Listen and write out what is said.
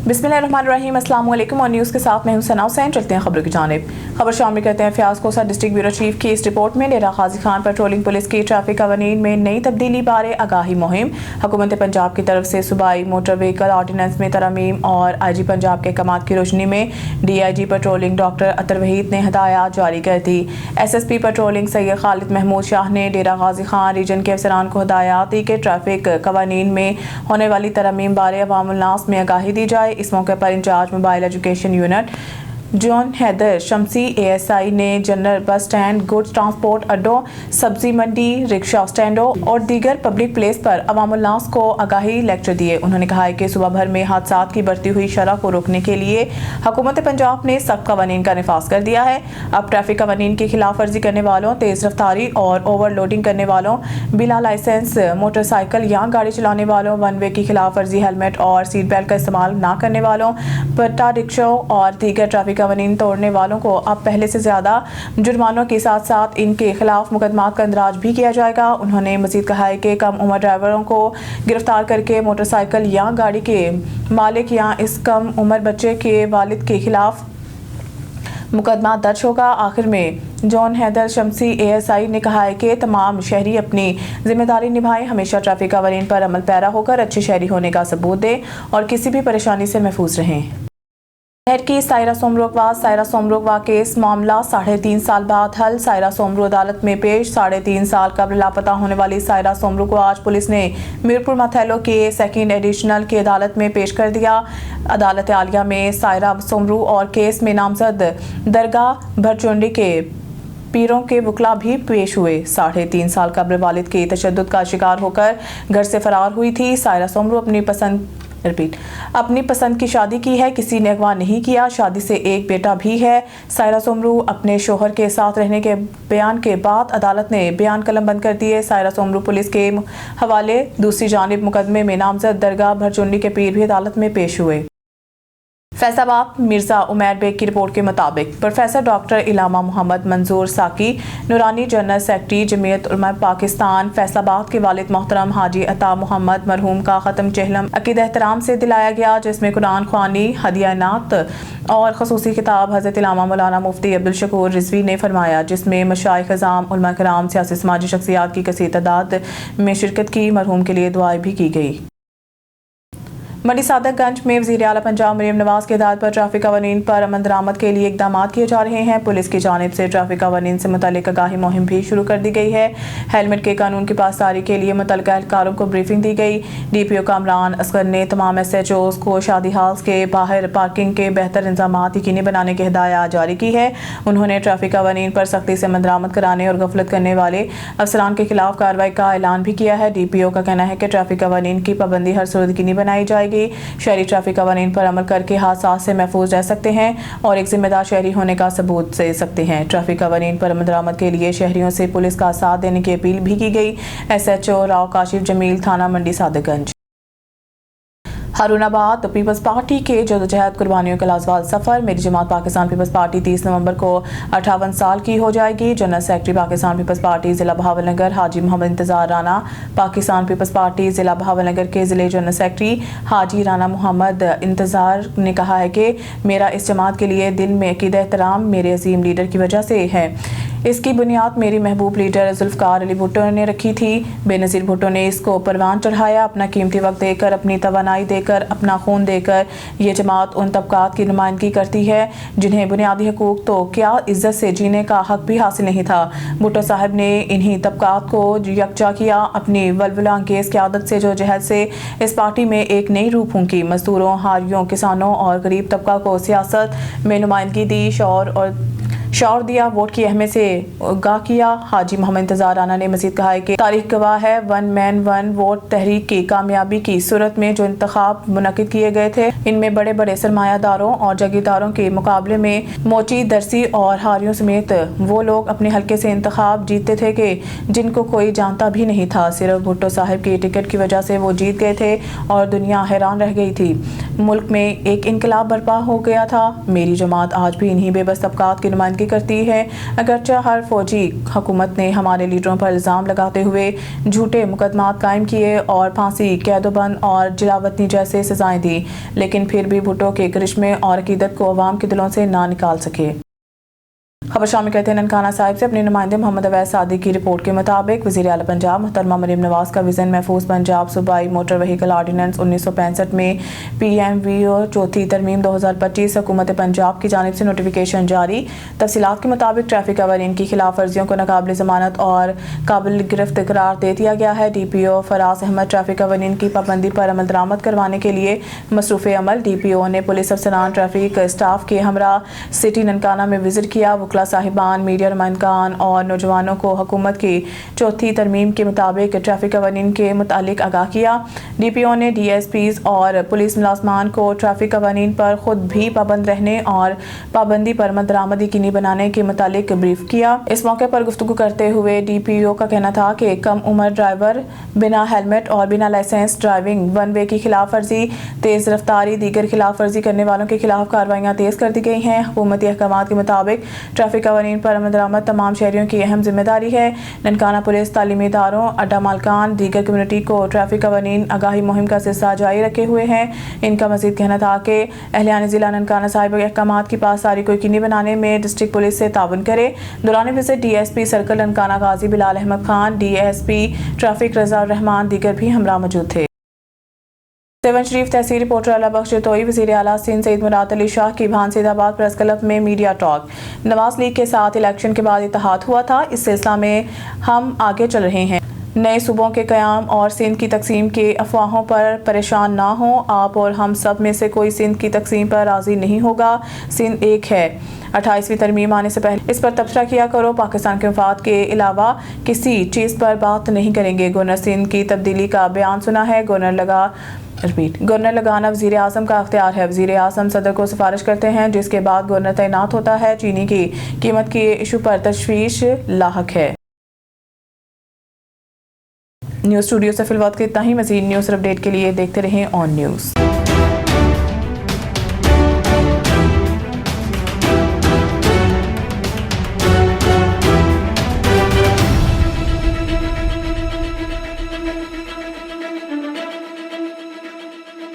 बिस्मिल्लाहिर्रहमानिर्रहीम, अस्सलाम वालेकुम। और न्यूज़ के साथ मैं हूं सना हुसैन। चलते हैं खबरों की जानिब। खबर शामिल करते हैं फयाज कोसा डिस्ट्रिक्ट ब्यूरो चीफ की इस रिपोर्ट में। डेरा गाजी खान पेट्रोलिंग पुलिस की ट्रैफिक कवानीन में नई तब्दीली बारे आगाही मुहिम। हुकूमत पंजाब की तरफ से सूबाई मोटर व्हीकल ऑर्डिनेंस में तरमीम और IG पंजाब के अहकामात की रोशनी में DIG पेट्रोलिंग डॉक्टर अतर वहीद ने हदायत जारी कर दी। SSP पेट्रोलिंग सैयद खालिद महमूद शाह ने डेरा गाजी खान रीजन के अफसरान को हदायत दी कि ट्रैफिक कवानीन में होने वाली तरमीम बारे अवामुल नास में आगाही दी जाए। इस मौके पर incharge mobile education unit John Haider Shamsi ASI ने general bus stand, goods transport अड्डों, सब्जी मंडी, रिक्शा स्टैंडों और दीगर पब्लिक प्लेस पर अवामुल नास को आगाही लेक्चर दिए। उन्होंने कहा है कि सुबह भर में हादसात की बढ़ती हुई शरह को रोकने के लिए हुकूमत पंजाब ने सख्त कवानीन का निफाज कर दिया है। अब ट्रैफिक कवानीन की खिलाफ वर्जी करने वालों, तेज रफ्तारी और ओवरलोडिंग करने वालों, बिला लाइसेंस मोटरसाइकिल या गाड़ी चलाने वालों, वन वे की खिलाफ वर्जी, हेलमेट और सीट बेल्ट का इस्तेमाल न करने वालों, पट्टा रिक्शों और दीगर ट्रैफिक कवानीन तोड़ने वालों को अब पहले से ज्यादा जुर्मानों के साथ साथ इनके खिलाफ मुकदमात का इंदराज भी किया जाएगा। उन्होंने मजीद कहा है कि कम उम्र ड्राइवरों को गिरफ्तार करके मोटरसाइकिल या गाड़ी के मालिक या इस कम उम्र बच्चे के वालिद के खिलाफ मुकदमा दर्ज होगा। आखिर में जॉन हैदर शमसी ASI ने कहा है कि तमाम शहरी अपनी जिम्मेदारी निभाएं, हमेशा ट्रैफिक कवानीन पर अमल पैरा होकर अच्छे शहरी होने का सबूत दें और किसी भी परेशानी से महफूज रहें। शहर की सायरा सोमरुगवा केस मामला 3.5 साल बाद हल। सायरा सोमरू अदालत में पेश। 3.5 साल कबल लापता होने वाली सायरा सोमरू को आज पुलिस ने मीरपुर मथैलो के सेकंड एडिशनल की अदालत में पेश कर दिया। अदालत आलिया में सायरा सोमरू और केस में नामजद दरगाह भरचुंडी के पीरों के वकला भी पेश हुए। 3.5 साल कबल वालिद के तशद्दुद का शिकार होकर घर से फरार हुई थी। सायरा सोमरू अपनी पसंद की शादी की है, किसी ने अगवा नहीं किया। शादी से एक बेटा भी है। सायरा सोमरू अपने शोहर के साथ रहने के बयान के बाद अदालत ने बयान कलम बंद कर दिए। सायरा सोमरू पुलिस के हवाले। दूसरी जानिब मुकदमे में नामजद दरगाह भरचुंडी के पीर भी अदालत में पेश हुए। फैसलाबाद मिर्जा उमैर बेग की रिपोर्ट के मुताबिक प्रोफेसर डॉक्टर इलामा मोहम्मद मंजूर साकी नूरानी जनरल सेक्रेटरी जमीयत उलमा पाकिस्तान फैसलाबाद के वालिद मोहतरम हाजी अता मोहम्मद मरहूम का ख़त्म चहलम अकीद एहतराम से दिलाया गया, जिसमें कुरान ख्वानी, हदिया नात और खसूसी किताब हज़रत इलामा मौलाना मुफ्ती अब्दुल शकूर रिजवी ने फरमाया, जिसमें मशाइख अज़ाम, उलमा कराम, सियासी समाजी शख्सियात की कसीर तादाद में शिरकत की। मरहूम के लिए दुआएं भी की गई। मंडी सादकगंज में वज़ीर आला पंजाब मरीम नवाज की हिदायत पर ट्रैफिक कवानीन पर अमल दरामद के लिए इकदाम किए जा रहे हैं। पुलिस की जानिब से ट्रैफिक कवानीन से मुतालिक आगाही मुहिम भी शुरू कर दी गई है। हेलमेट के कानून की पासदारी के लिए मुतल्लिका एहलकारों को ब्रीफिंग दी गई। DPO कामरान असगर ने तमाम SHOs को शादी हाल्स के बाहर पार्किंग के बेहतर इंतजाम यकीनी बनाने की हिदायत जारी की है। उन्होंने ट्रैफिक कवानीन पर सख्ती से अमल दरामद कराने और गफलत करने वाले अफसरान के खिलाफ कार्रवाई का ऐलान भी किया है। DPO का कहना है कि ट्रैफिक कवानीन की पाबंदी हर सूरत यकीनी बनाई जाएगी। शहरी ट्रैफिक कवानीन पर अमल करके हादसा से महफूज रह सकते हैं और एक जिम्मेदार शहरी होने का सबूत दे सकते हैं। ट्रैफिक कवानीन पर अमल दरामद के लिए शहरियों से पुलिस का साथ देने की अपील भी की गई। SHO राव काशिफ जमील, थाना मंडी सादकगंज। हारूनाबाद पीपल्स पार्टी के जदोजहद कुर्बानियों का लाजवाल सफ़र। मेरी जमात पाकिस्तान पीपल्स पार्टी 30 नवंबर को 58 साल की हो जाएगी। जनरल सेक्रेटरी पाकिस्तान पीपल्स पार्टी ज़िला बहावलनगर हाजी मोहम्मद इंतज़ार राना, पाकिस्तान पीपल्स पार्टी ज़िला बहावलनगर के ज़िले जनरल सेक्रेटरी हाजी राना मोहम्मद इंतज़ार ने कहा है कि मेरा इस जमात के लिए दिल में अकीदा एहतराम मेरे अजीम लीडर की वजह से है। इसकी बुनियाद मेरी महबूब लीडर जुल्फ़कार अली भुट्टो ने रखी थी। बेनज़ीर भुट्टो ने इसको परवान चढ़ाया। अपना कीमती वक्त देकर, अपनी तवानाई देकर, अपना खून देकर ये जमात उन तबकात की नुमाइंदगी करती है जिन्हें बुनियादी हकूक़ तो क्या इज़्ज़त से जीने का हक भी हासिल नहीं था। भुट्टो साहब ने इन्हीं तबकात को यकजा किया। अपनी वलवला अंगेज़ क़यादत से जो जहद से इस पार्टी में एक नई रूह फूंकी। मजदूरों, हारियों, किसानों और गरीब तबका को सियासत में नुमाइंदगी दी, शौर दिया, वोट की अहमियत से आगाह किया। हाजी मोहम्मद इंतज़ार राना ने मज़ीद कहा है कि तारीख गवाह है वन मैन वन वोट तहरीक की कामयाबी की सूरत में जो इंतखाब मुनक़िद किए गए थे, इनमें बड़े बड़े सरमायादारों और जागीरदारों के मुकाबले में मोची, दरसी और हारियों समेत वो लोग अपने हल्के से इंतखाब जीतते थे कि जिनको कोई जानता भी नहीं था। सिर्फ भुट्टो साहब की टिकट की वजह से वो जीत गए थे और दुनिया हैरान रह गई थी। मुल्क में एक इनकलाब बर्पा हो गया था। मेरी जमात आज भी इन्हीं बेबस तबकात की नुमाइंदगी نمائندگی کرتی ہے۔ اگرچہ ہر فوجی حکومت نے ہمارے لیڈروں پر الزام لگاتے ہوئے جھوٹے مقدمات قائم کیے اور پھانسی، قید و بند اور جلاوطنی جیسے سزائیں دی، لیکن پھر بھی بھٹو کے کرشمے اور عقیدت کو عوام کے دلوں سے نہ نکال سکے۔ خبر شامل کرتے ہیں ننکانہ صاحب سے۔ اپنے نمائندے محمد اویس صادق کی رپورٹ کے مطابق وزیر اعلیٰ پنجاب محترمہ مریم نواز کا وژن محفوظ پنجاب صوبائی موٹر وہیکل آرڈیننس 1965 میں PMVO چوتھی ترمیم 2025 حکومت پنجاب کی جانب سے نوٹیفیکیشن جاری۔ تفصیلات کے مطابق ٹریفک قوانین کی خلاف ورزیوں کو ناقابل ضمانت اور قابل گرفت قرار دے دیا گیا ہے۔ DPO فراز احمد ٹریفک قوانین کی پابندی پر عمل درآمد کروانے کے لیے مصروف عمل۔ DPO نے پولیس افسران ٹریفک اسٹاف کے ہمراہ سٹی ننکانہ میں وزٹ کیا۔ وکلاء صاحبان، میڈیا نمائندگان اور نوجوانوں کو حکومت کی چوتھی ترمیم کے مطابق ٹریفک قوانین کے متعلق آگاہ کیا۔ DPO نے DSPs اور پولیس ملازمان کو ٹریفک قوانین پر خود بھی پابند رہنے اور پابندی پر عمل درآمد یقینی بنانے کے متعلق بریف کیا۔ اس موقع پر گفتگو کرتے ہوئے DPO کا کہنا تھا کہ کم عمر ڈرائیور، بنا ہیلمٹ اور بنا لائسنس ڈرائیونگ، ون وے کی خلاف ورزی، تیز رفتاری، دیگر خلاف ورزی کرنے والوں کے خلاف کارروائیاں تیز کر دی گئی ہیں۔ حکومتی احکامات کے مطابق ٹریفک قوانین پر عمل درآمد تمام شہریوں کی اہم ذمہ داری ہے۔ ننکانہ پولیس تعلیمی اداروں، اڈا مالکان، دیگر کمیونٹی کو ٹریفک قوانین آگاہی مہم کا سلسلہ جاری رکھے ہوئے ہیں۔ ان کا مزید کہنا تھا کہ اہلیان ضلع ننکانہ صاحب احکامات کی پاسداری کو یقینی بنانے میں ڈسٹرکٹ پولیس سے تعاون کرے۔ دوران وزٹ DSP سرکل ننکانہ غازی بلال احمد خان، DSP ٹریفک رضا الرحمان دیگر بھی ہمراہ موجود تھے۔ 7 شریف تحصیل رپورٹر اللہ بخش جتوئی۔ وزیر اعلیٰ سندھ سعید مراد علی شاہ کی بھانسید آباد پریس کلب میں میڈیا ٹاک۔ نواز لیگ کے ساتھ الیکشن کے بعد اتحاد ہوا تھا، اس سلسلہ میں ہم آگے چل رہے ہیں۔ نئے صوبوں کے قیام اور سندھ کی تقسیم کے افواہوں پر پریشان نہ ہوں۔ آپ اور ہم سب میں سے کوئی سندھ کی تقسیم پر راضی نہیں ہوگا۔ سندھ ایک ہے۔ 28ویں ترمیم آنے سے پہلے اس پر تبصرہ کیا کرو۔ پاکستان کے مفاد کے علاوہ کسی چیز پر بات نہیں کریں گے۔ گورنر سندھ کی تبدیلی کا بیان سنا ہے۔ گورنر لگانا وزیر اعظم کا اختیار ہے۔ وزیر اعظم صدر کو سفارش کرتے ہیں، جس کے بعد گورنر تعینات ہوتا ہے۔ چینی کی قیمت کے ایشو پر تشویش لاحق ہے۔ نیوز اسٹوڈیو سے فی الوقت اتنا ہی۔ مزید نیوز اپڈیٹ کے لیے دیکھتے رہیں آن نیوز۔